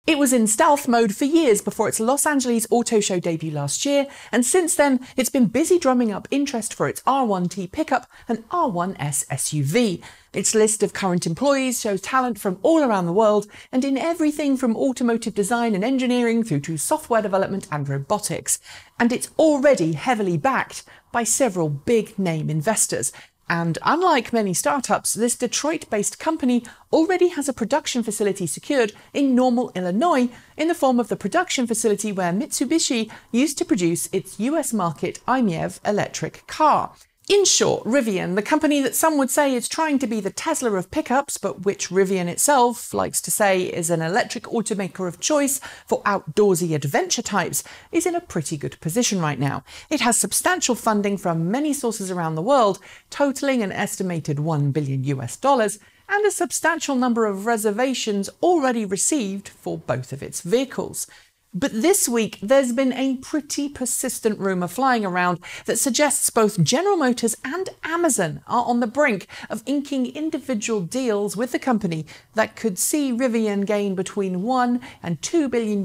It was in stealth mode for years before its Los Angeles Auto Show debut last year, and since then it's been busy drumming up interest for its R1T pickup and R1S SUV. Its list of current employees shows talent from all around the world and in everything from automotive design and engineering through to software development and robotics. And it's already heavily backed by several big-name investors. And unlike many startups, this Detroit-based company already has a production facility secured in Normal, Illinois, in the form of the production facility where Mitsubishi used to produce its US market i-MiEV electric car. In short, Rivian, the company that some would say is trying to be the Tesla of pickups, but which Rivian itself likes to say is an electric automaker of choice for outdoorsy adventure types, is in a pretty good position right now. It has substantial funding from many sources around the world, totaling an estimated $1 billion, and a substantial number of reservations already received for both of its vehicles. But this week, there's been a pretty persistent rumour flying around that suggests both General Motors and Amazon are on the brink of inking individual deals with the company that could see Rivian gain between $1 and $2 billion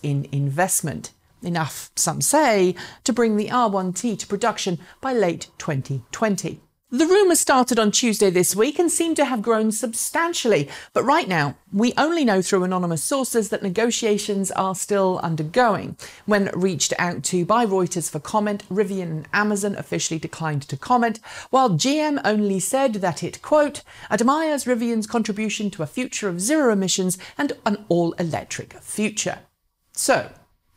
in investment. Enough, some say, to bring the R1T to production by late 2020. The rumours started on Tuesday this week and seem to have grown substantially, but right now we only know through anonymous sources that negotiations are still undergoing. When reached out to by Reuters for comment, Rivian and Amazon officially declined to comment, while GM only said that it, quote, admires Rivian's contribution to a future of zero emissions and an all-electric future. So,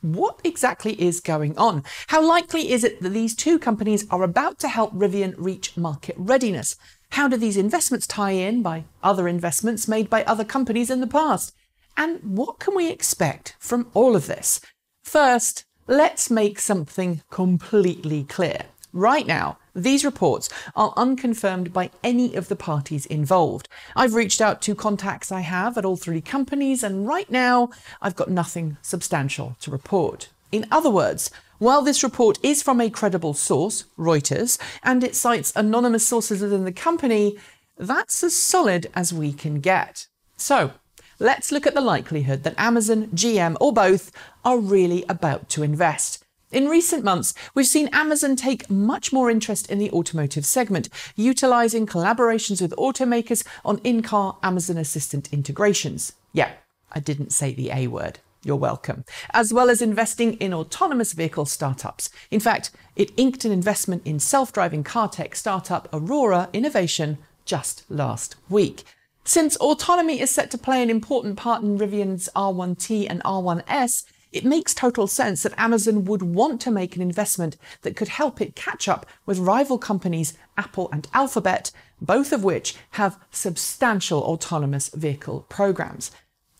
what exactly is going on? How likely is it that these two companies are about to help Rivian reach market readiness? How do these investments tie in by other investments made by other companies in the past? And what can we expect from all of this? First, let's make something completely clear. Right now, these reports are unconfirmed by any of the parties involved. I've reached out to contacts I have at all three companies, and right now, I've got nothing substantial to report. In other words, while this report is from a credible source, Reuters, and it cites anonymous sources within the company, that's as solid as we can get. So, let's look at the likelihood that Amazon, GM, or both are really about to invest. In recent months, we've seen Amazon take much more interest in the automotive segment, utilising collaborations with automakers on in-car Amazon Assistant integrations. Yeah, I didn't say the A word. You're welcome. As well as investing in autonomous vehicle startups. In fact, it inked an investment in self-driving car tech startup Aurora Innovation just last week. Since autonomy is set to play an important part in Rivian's R1T and R1S, it makes total sense that Amazon would want to make an investment that could help it catch up with rival companies Apple and Alphabet, both of which have substantial autonomous vehicle programs.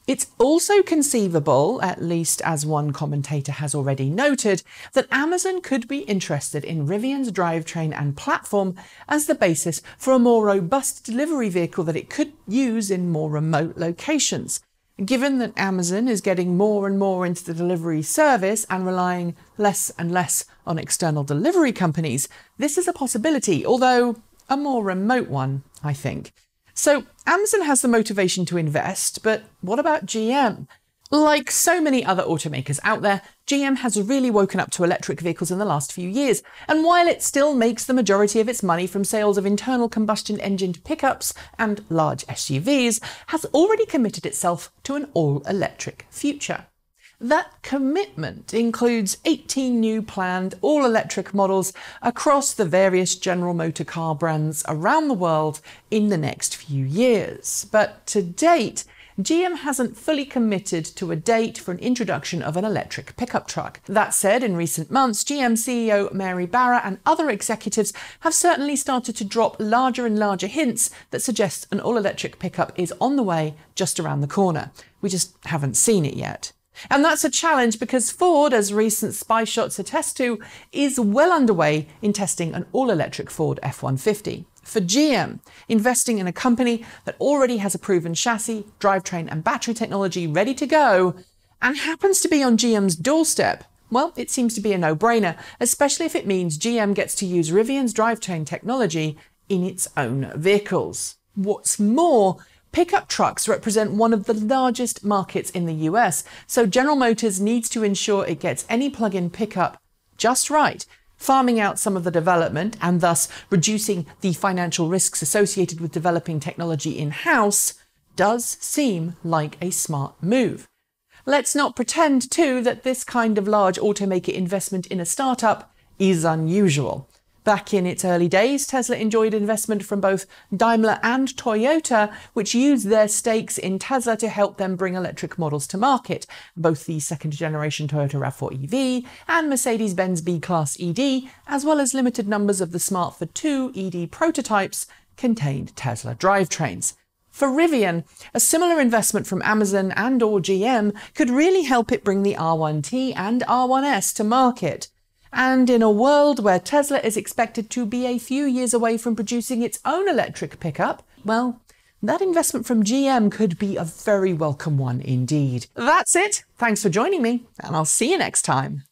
It's also conceivable, at least as one commentator has already noted, that Amazon could be interested in Rivian's drivetrain and platform as the basis for a more robust delivery vehicle that it could use in more remote locations. Given that Amazon is getting more and more into the delivery service and relying less and less on external delivery companies, this is a possibility, although a more remote one, I think. So Amazon has the motivation to invest, but what about GM? Like so many other automakers out there, GM has really woken up to electric vehicles in the last few years, and while it still makes the majority of its money from sales of internal combustion engined pickups and large SUVs, has already committed itself to an all-electric future. That commitment includes 18 new planned all-electric models across the various General Motors car brands around the world in the next few years. But to date, GM hasn't fully committed to a date for an introduction of an electric pickup truck. That said, in recent months, GM CEO Mary Barra and other executives have certainly started to drop larger and larger hints that suggest an all-electric pickup is on the way just around the corner. We just haven't seen it yet. And that's a challenge because Ford, as recent spy shots attest to, is well underway in testing an all-electric Ford F-150. For GM, investing in a company that already has a proven chassis, drivetrain and battery technology ready to go, and happens to be on GM's doorstep, well, it seems to be a no-brainer, especially if it means GM gets to use Rivian's drivetrain technology in its own vehicles. What's more, Pickup trucks represent one of the largest markets in the US, so General Motors needs to ensure it gets any plug-in pickup just right. Farming out some of the development and thus reducing the financial risks associated with developing technology in-house does seem like a smart move. Let's not pretend, too, that this kind of large automaker investment in a startup is unusual. Back in its early days, Tesla enjoyed investment from both Daimler and Toyota, which used their stakes in Tesla to help them bring electric models to market. Both the second-generation Toyota RAV4 EV and Mercedes-Benz B-Class ED, as well as limited numbers of the Smart for 2 ED prototypes, contained Tesla drivetrains. For Rivian, a similar investment from Amazon and/or GM could really help it bring the R1T and R1S to market. And in a world where Tesla is expected to be a few years away from producing its own electric pickup, well, that investment from GM could be a very welcome one indeed. That's it. Thanks for joining me, and I'll see you next time.